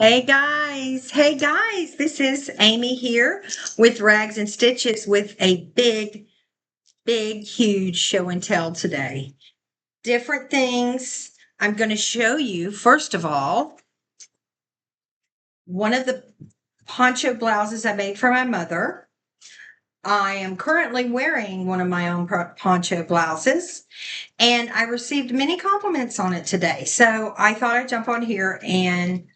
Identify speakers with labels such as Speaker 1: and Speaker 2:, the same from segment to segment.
Speaker 1: Hey guys, this is Amy here with Rags and Stitches with a huge show and tell today. Different things. I'm going to show you, first of all, one of the poncho blouses I made for my mother. I am currently wearing one of my own poncho blouses, and I received many compliments on it today. So I thought I'd jump on here and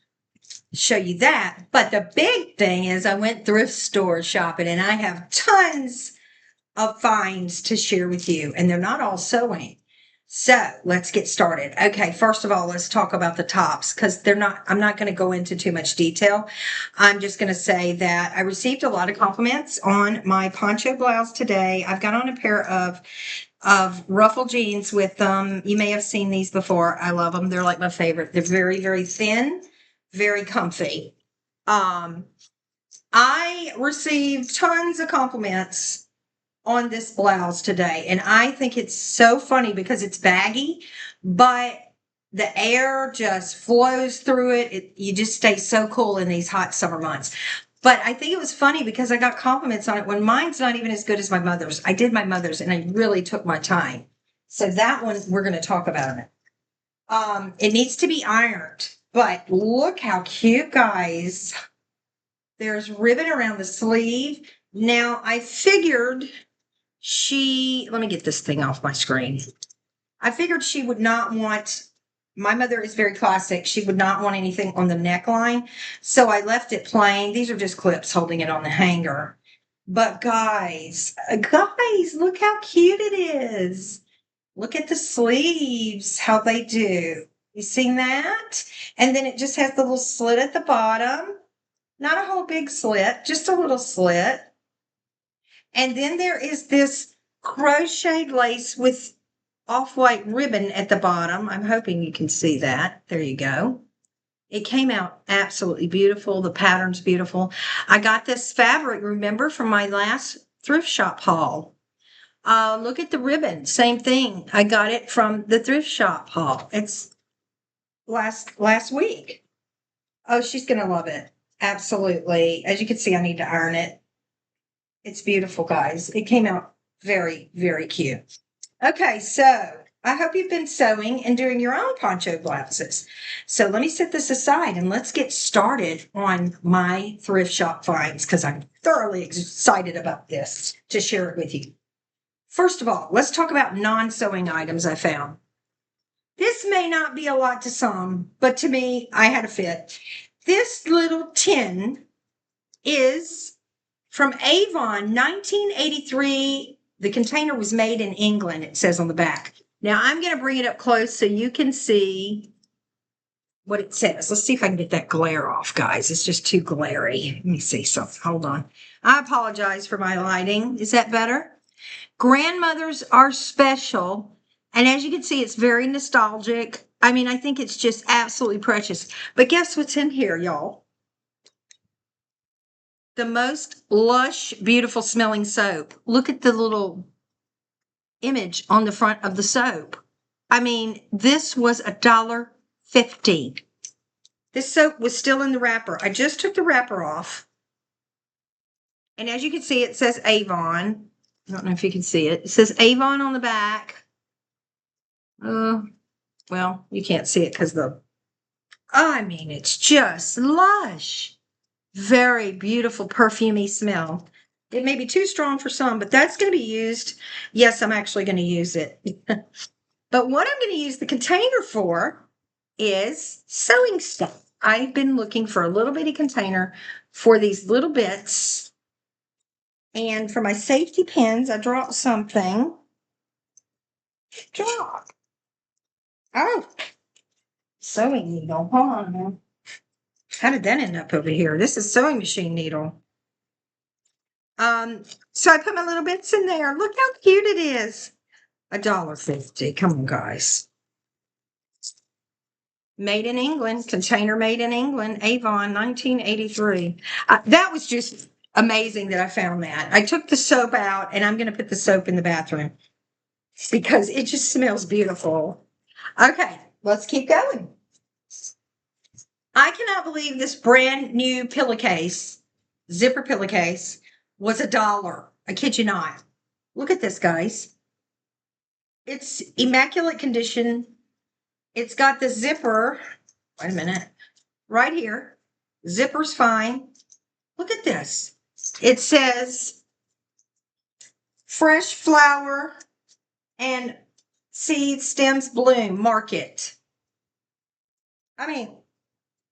Speaker 1: show you that. But the big thing is I went thrift store shopping and I have tons of finds to share with you, and they're not all sewing. So let's get started. Okay, first of all, let's talk about the tops because I'm not going to go into too much detail. I'm just going to say that I received a lot of compliments on my poncho blouse today. I've got on a pair of ruffle jeans with them. You may have seen these before. I love them. They're like my favorite. They're very, very thin, very comfy. Um, I received tons of compliments on this blouse today, and I think it's so funny because it's baggy, but the air just flows through it. You just stay so cool in these hot summer months. But I think it was funny because I got compliments on it when mine's not even as good as my mother's. I did my mother's and I really took my time. So that one we're going to talk about it. It needs to be ironed, but look how cute, guys. There's ribbon around the sleeve. Now I figured let me get this thing off my screen. I figured she would not want, my mother is very classic. She would not want anything on the neckline. So I left it plain. These are just clips holding it on the hanger. But guys, look how cute it is. Look at the sleeves, how they do. You seen that? And then it just has the little slit at the bottom. Not a whole big slit, just a little slit. And then there is this crocheted lace with off-white ribbon at the bottom. I'm hoping you can see that. There you go. It came out absolutely beautiful. The pattern's beautiful. I got this fabric, remember, from my last thrift shop haul. Look at the ribbon. Same thing. I got it from the thrift shop haul. It's last week. Oh, she's going to love it. Absolutely. As you can see, I need to iron it. It's beautiful, guys. It came out very, very cute. Okay, so I hope you've been sewing and doing your own poncho blouses. So let me set this aside and let's get started on my thrift shop finds because I'm thoroughly excited about this to share it with you. First of all, let's talk about non-sewing items I found. This may not be a lot to some, but to me, I had a fit. This little tin is from Avon, 1983. The container was made in England, it says on the back. Now, I'm going to bring it up close so you can see what it says. Let's see if I can get that glare off, guys. It's just too glary. Let me see something. Hold on. I apologize for my lighting. Is that better? Grandmothers are special. And as you can see, it's very nostalgic. I mean, I think it's just absolutely precious. But guess what's in here, y'all? The most lush, beautiful smelling soap. Look at the little image on the front of the soap. I mean, this was $1.50. This soap was still in the wrapper. I just took the wrapper off. And as you can see, it says Avon. I don't know if you can see it. It says Avon on the back. Well, you can't see it because I mean, it's just lush. Very beautiful, perfumey smell. It may be too strong for some, but that's going to be used. Yes, I'm actually going to use it. But what I'm going to use the container for is sewing stuff. I've been looking for a little bitty container for these little bits. And for my safety pins, I dropped something. Oh, sewing needle. Hold on now. How did that end up over here? This is sewing machine needle. So I put my little bits in there. Look how cute it is. $1.50. Come on, guys. Made in England, container made in England, Avon, 1983. That was just amazing that I found that. I took the soap out and I'm going to put the soap in the bathroom because it just smells beautiful. Okay, let's keep going. I cannot believe this brand new pillowcase, zipper pillowcase, was $1. I kid you not. Look at this, guys. It's immaculate condition. It's got the zipper. Wait a minute. Right here. Zipper's fine. Look at this. It says fresh flower and seeds, stems, bloom, market. I mean,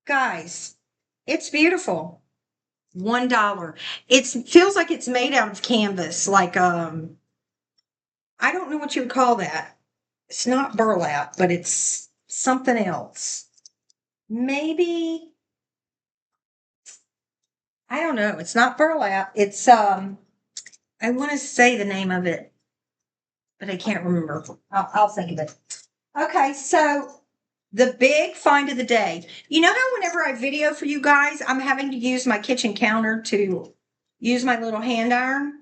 Speaker 1: guys, it's beautiful. $1. It feels like it's made out of canvas, like I don't know what you would call that. It's not burlap, but it's something else. Maybe I don't know. It's not burlap. It's I want to say the name of it, but I can't remember. I'll think of it. Okay, so the big find of the day. You know how whenever I video for you guys, I'm having to use my kitchen counter to use my little hand iron?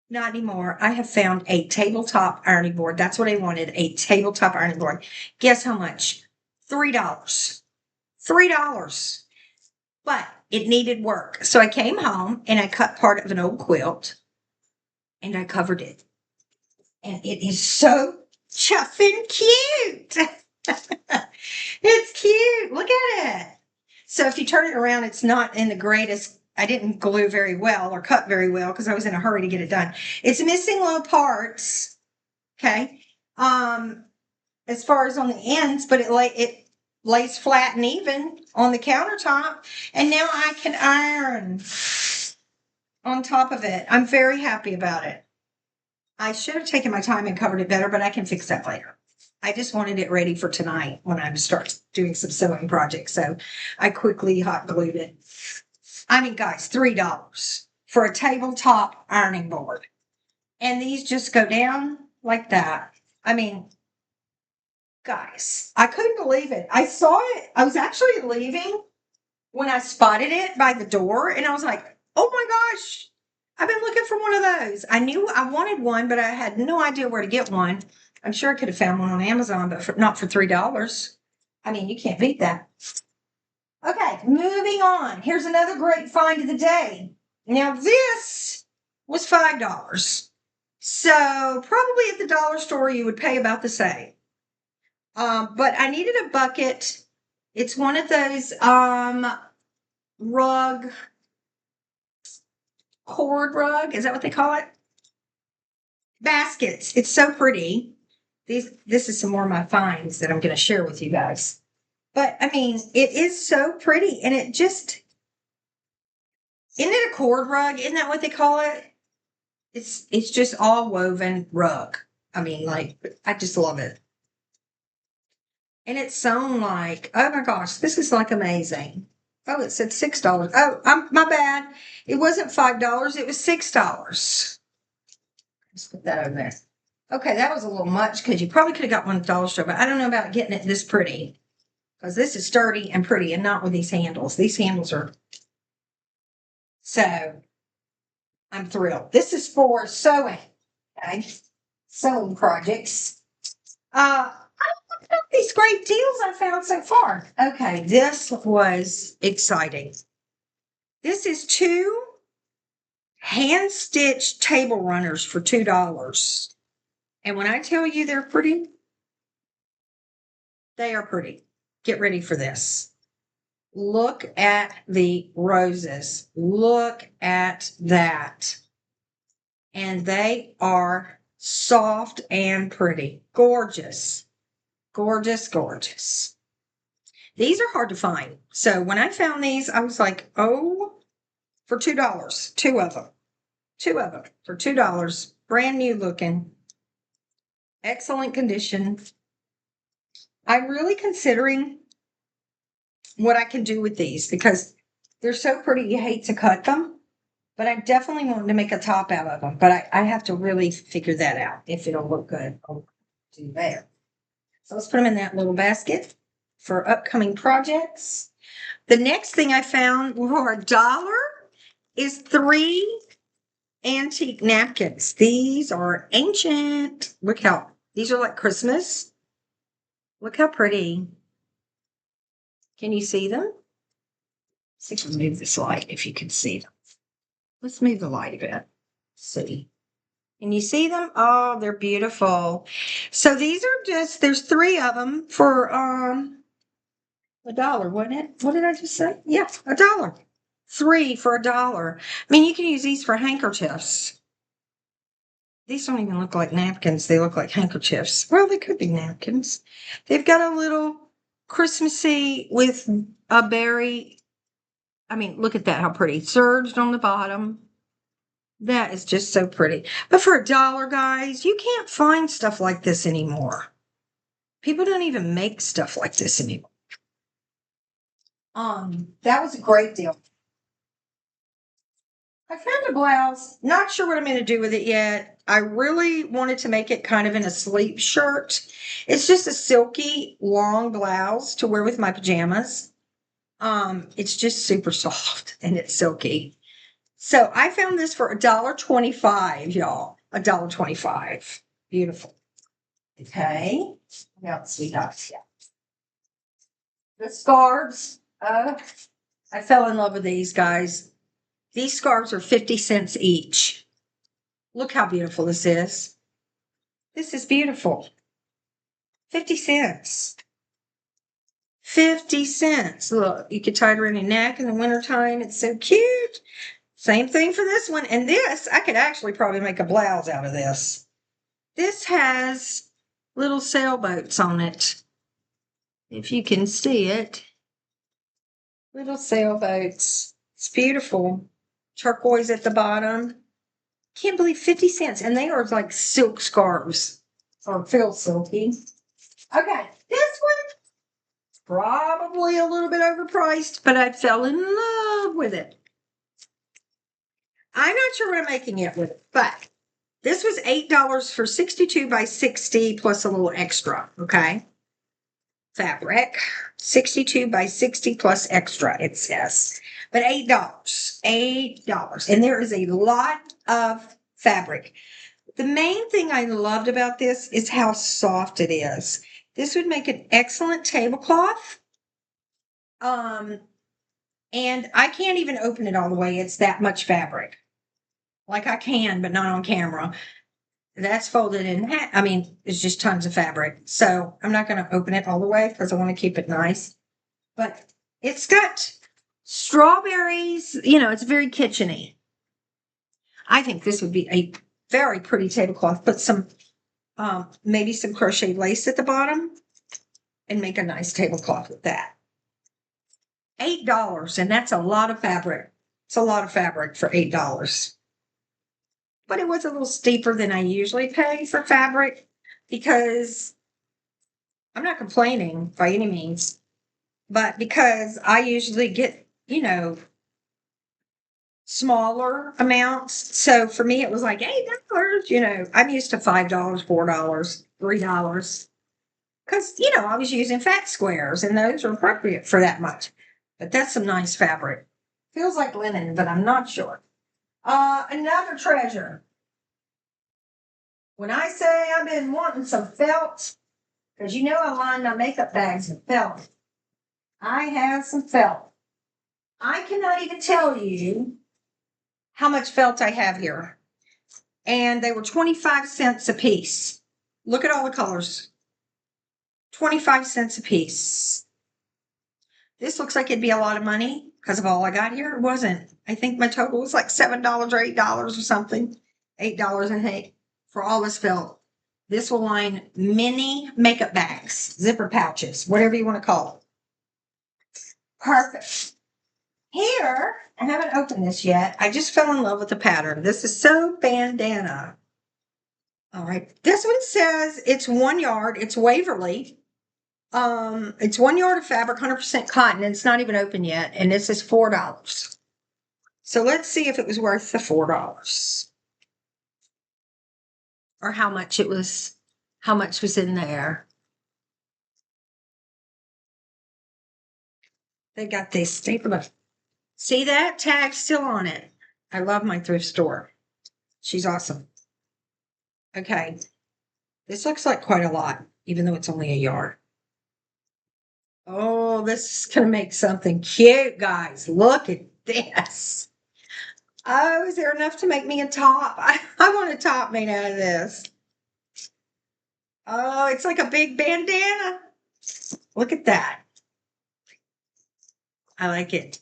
Speaker 1: Not anymore. I have found a tabletop ironing board. That's what I wanted, a tabletop ironing board. Guess how much? $3. $3. But it needed work. So I came home and I cut part of an old quilt and I covered it. And it is so chuffing cute. It's cute. Look at it. So if you turn it around, it's not in the greatest. I didn't glue very well or cut very well because I was in a hurry to get it done. It's missing little parts. Okay. As far as on the ends, but it lays flat and even on the countertop. And now I can iron on top of it. I'm very happy about it. I should have taken my time and covered it better, but I can fix that later. I just wanted it ready for tonight when I start doing some sewing projects. So I quickly hot glued it. I mean, guys, $3 for a tabletop ironing board. And these just go down like that. I mean, guys, I couldn't believe it. I saw it. I was actually leaving when I spotted it by the door. And I was like, oh my gosh, I've been looking for one of those. I knew I wanted one, but I had no idea where to get one. I'm sure I could have found one on Amazon, but not for $3. I mean, you can't beat that. Okay, moving on. Here's another great find of the day. Now, this was $5. So probably at the dollar store, you would pay about the same. But I needed a bucket. It's one of those rug, cord rug. Is that what they call it? Baskets. It's so pretty. This is some more of my finds that I'm going to share with you guys. But I mean, it is so pretty, and it just isn't it a cord rug? Isn't that what they call it? It's just all woven rug. I mean, like I just love it. And it's sewn like, oh my gosh, this is like amazing. Oh, it said $6. Oh, my bad. It wasn't $5. It was $6. Let's put that over there. Okay, that was a little much because you probably could have got one at the dollar store, but I don't know about getting it this pretty because this is sturdy and pretty and not with these handles. These handles are. So I'm thrilled. This is for sewing. Okay, sewing projects. I love these great deals I found so far. Okay, this was exciting. This is 2 hand-stitched table runners for $2. And when I tell you they're pretty, they are pretty. Get ready for this. Look at the roses. Look at that. And they are soft and pretty. Gorgeous. Gorgeous, gorgeous. These are hard to find. So when I found these, I was like, oh, for $2. 2 of them. 2 of them for $2. Brand new looking. Excellent condition. I'm really considering what I can do with these because they're so pretty. You hate to cut them, but I definitely want to make a top out of them. But I have to really figure that out if it'll look good. I'll do that. So let's put them in that little basket for upcoming projects. The next thing I found for $1 is 3 antique napkins. These are ancient. Look how these are like Christmas. Look how pretty. Can you see them? See if I move this light if you can see them. Let's move the light a bit. See. Can you see them? Oh, they're beautiful. So these are just, there's 3 of them for $1, wasn't it? What did I just say? Yeah, $1. 3 for $1. I mean, you can use these for handkerchiefs. These don't even look like napkins. They look like handkerchiefs. Well, they could be napkins. They've got a little Christmassy with a berry. I mean, look at that, how pretty. Serged on the bottom. That is just so pretty. But for $1, guys, you can't find stuff like this anymore. People don't even make stuff like this anymore. That was a great deal. I found a blouse. Not sure what I'm going to do with it yet. I really wanted to make it kind of in a sleep shirt. It's just a silky, long blouse to wear with my pajamas. It's just super soft and it's silky. So I found this for $1.25, y'all. $1.25. Beautiful. Okay. What else we got here? The scarves. I fell in love with these, guys. These scarves are 50 cents each. Look how beautiful this is. This is beautiful. 50 cents. 50 cents. Look, you could tie it around your neck in the wintertime. It's so cute. Same thing for this one. And this, I could actually probably make a blouse out of this. This has little sailboats on it. If you can see it. Little sailboats. It's beautiful. Turquoise at the bottom. Can't believe 50 cents. And they are like silk scarves. Or feel silky. Okay, this one probably a little bit overpriced, but I fell in love with it. I'm not sure what I'm making it with, but this was $8 for 62 by 60 plus a little extra, okay? Fabric, 62 by 60 plus extra, it says. But $8, $8. And there is a lot of fabric. The main thing I loved about this is how soft it is. This would make an excellent tablecloth. And I can't even open it all the way. It's that much fabric. Like I can, but not on camera. That's folded in half. I mean, it's just tons of fabric. So I'm not going to open it all the way because I want to keep it nice. But it's got strawberries. You know, it's very kitcheny. I think this would be a very pretty tablecloth. Put some, maybe some crochet lace at the bottom and make a nice tablecloth with that. $8, and that's a lot of fabric. It's a lot of fabric for $8. But it was a little steeper than I usually pay for fabric because I'm not complaining by any means, but because I usually get, you know, smaller amounts. So for me, it was like $8, you know, I'm used to $5, $4, $3 because, you know, I was using fat squares and those are appropriate for that much. But that's some nice fabric. Feels like linen, but I'm not sure. Another treasure. When I say I've been wanting some felt, because you know I line my makeup bags with felt. I have some felt. I cannot even tell you how much felt I have here. And they were 25 cents a piece. Look at all the colors. 25 cents a piece. This looks like it'd be a lot of money because of all I got here. It wasn't. I think my total was like $7 or $8 or something. $8 and hey, for all this felt. This will line mini makeup bags, zipper pouches, whatever you want to call it. Perfect. Here, I haven't opened this yet. I just fell in love with the pattern. This is So Bandana. All right. This one says it's 1 yard. It's Waverly. It's 1 yard of fabric, 100% cotton. And it's not even open yet. And this is $4. So let's see if it was worth the $4. Or how much was in there. They got this staple. See that tag still on it. I love my thrift store. She's awesome. Okay. This looks like quite a lot, even though it's only a yard. Oh, this is going to make something cute, guys. Look at this. Oh, is there enough to make me a top? I want a top made out of this. Oh, it's like a big bandana. Look at that. I like it.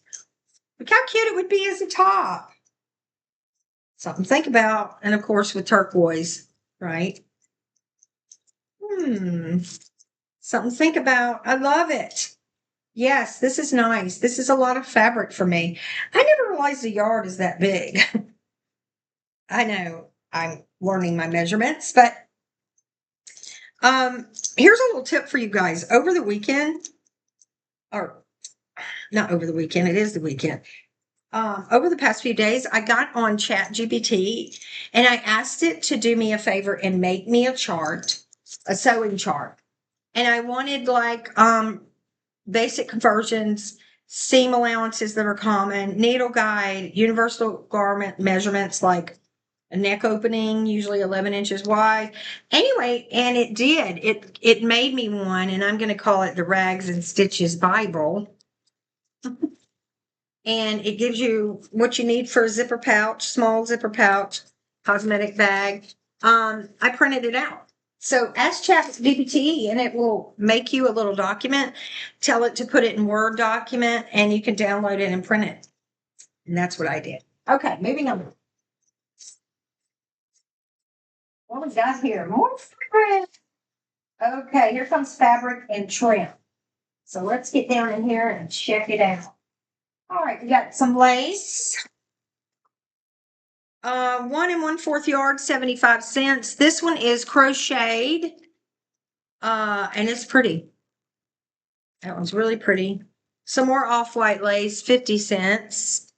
Speaker 1: Look how cute it would be as a top. Something to think about. And of course, with turquoise, right? Something to think about. I love it. Yes, this is nice. This is a lot of fabric for me. I never realized the yard is that big. I know I'm learning my measurements, but here's a little tip for you guys. Over the weekend, or not over the weekend, it is the weekend. Over the past few days, I got on Chat GPT and I asked it to do me a favor and make me a chart, a sewing chart. And I wanted like basic conversions, seam allowances that are common, needle guide, universal garment measurements like a neck opening, usually 11 inches wide. Anyway, and it did. It made me one, and I'm going to call it the Rags and Stitches Bible. And it gives you what you need for a zipper pouch, small zipper pouch, cosmetic bag. I printed it out. So ask ChatGPT and it will make you a little document. Tell it to put it in Word document and you can download it and print it. And that's what I did. Okay, moving on. What we got here? More fabric. Okay, here comes fabric and trim. So let's get down in here and check it out. All right, we got some lace. 1 1/4 yard, 75 cents. This one is crocheted. And it's pretty. That one's really pretty. Some more off-white lace, 50 cents.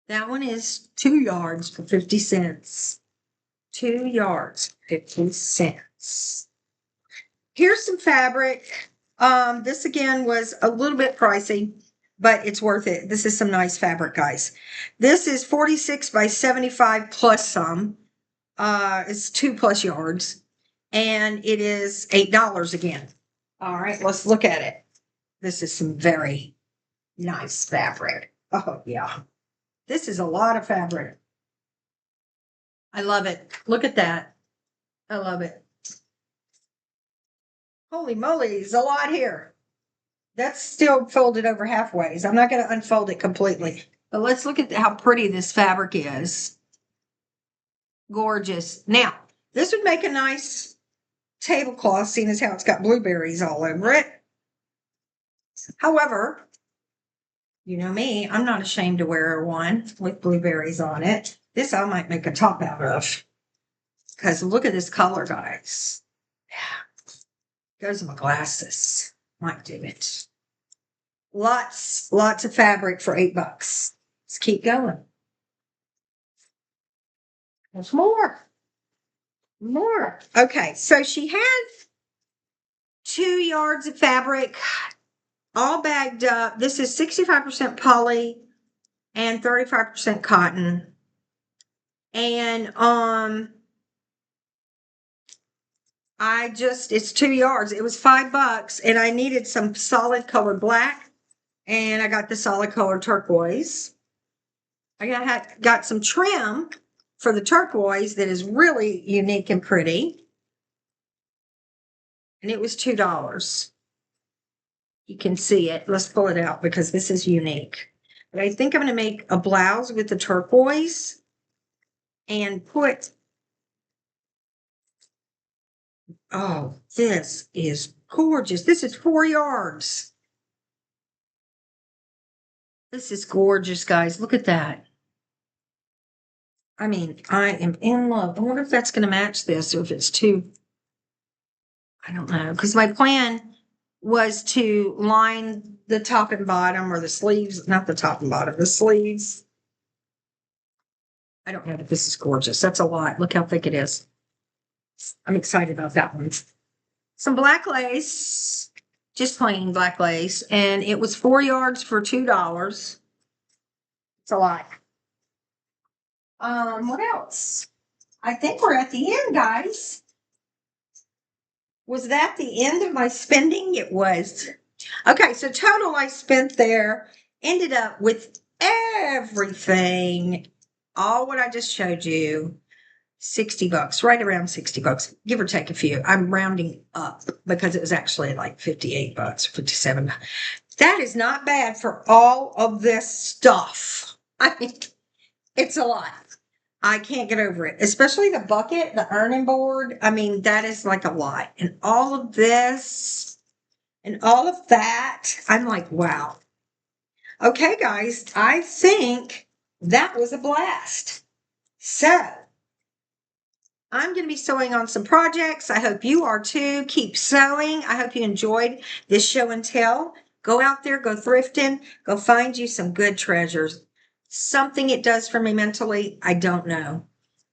Speaker 1: That one is 2 yards for 50 cents. 2 yards, 50 cents. Here's some fabric. This again was a little bit pricey, but it's worth it. This is some nice fabric, guys. This is 46 by 75 plus some. It's 2+ yards, and it is $8 again. All right, let's look at it. This is some very nice fabric. Oh, yeah. This is a lot of fabric. I love it. Look at that. I love it. Holy moly, there's a lot here. That's still folded over halfways. I'm not going to unfold it completely. But let's look at how pretty this fabric is. Gorgeous. Now, this would make a nice tablecloth, seeing as how it's got blueberries all over it. However, you know me, I'm not ashamed to wear one with blueberries on it. This I might make a top out of. Because look at this color, guys. Yeah. Goes my glasses. Might do it. Lots of fabric for $8. Let's keep going. There's more. More. Okay, so she had 2 yards of fabric all bagged up. This is 65% poly and 35% cotton. And it's 2 yards. It was $5 and I needed some solid colored black and I got the solid color turquoise. I got some trim for the turquoise that is really unique and pretty. And it was $2. You can see it. Let's pull it out because this is unique. But I think I'm going to make a blouse with the turquoise and put, oh, this is gorgeous. This is 4 yards. This is gorgeous, guys. Look at that. I mean, I am in love. I wonder if that's going to match this or if it's too, I don't know. Because my plan was to line the top and bottom or the sleeves, not the top and bottom, the sleeves. I don't know, but this is gorgeous. That's a lot. Look how thick it is. I'm excited about that one. Some black lace, just plain black lace, and it was 4 yards for $2. It's a lot. What else? I think we're at the end, guys. Was that the end of my spending? It was. Okay, so total I spent there ended up with everything, all what I just showed you, $60, right around $60, give or take a few. I'm rounding up because it was actually like $58, 57. That is not bad for all of this stuff. I mean, it's a lot. I can't get over it, especially the bucket, the ironing board. I mean, that is like a lot. And all of this and all of that. I'm like, wow. Okay, guys, I think that was a blast. So I'm going to be sewing on some projects. I hope you are too. Keep sewing. I hope you enjoyed this show and tell. Go out there, go thrifting, go find you some good treasures. Something it does for me mentally, I don't know.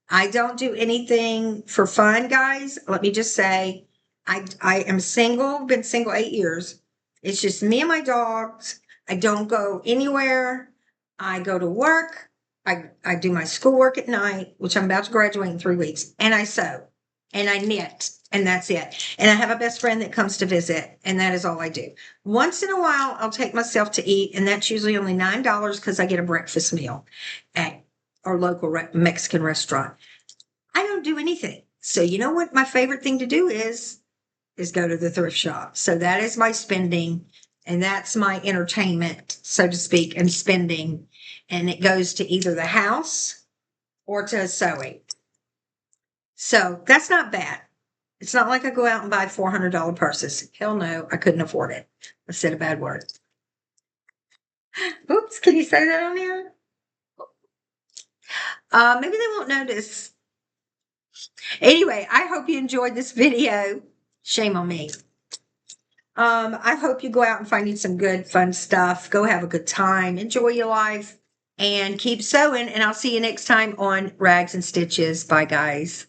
Speaker 1: I don't do anything for fun, guys. Let me just say, I am single, been single 8 years. It's just me and my dogs. I don't go anywhere. I go to work. I do my schoolwork at night, which I'm about to graduate in 3 weeks, and I sew and I knit, and that's it. And I have a best friend that comes to visit, and that is all I do. Once in a while, I'll take myself to eat, and that's usually only $9 because I get a breakfast meal at our local Mexican restaurant. I don't do anything. So you know what my favorite thing to do is go to the thrift shop. So that is my spending, and that's my entertainment, so to speak, and spending. And it goes to either the house or to sewing. So that's not bad. It's not like I go out and buy $400 purses. Hell no, I couldn't afford it. I said a bad word. Oops, can you say that on here? Maybe they won't notice. Anyway, I hope you enjoyed this video. Shame on me. I hope you go out and find you some good, fun stuff. Go have a good time. Enjoy your life and keep sewing. And I'll see you next time on Rags and Stitches. Bye, guys.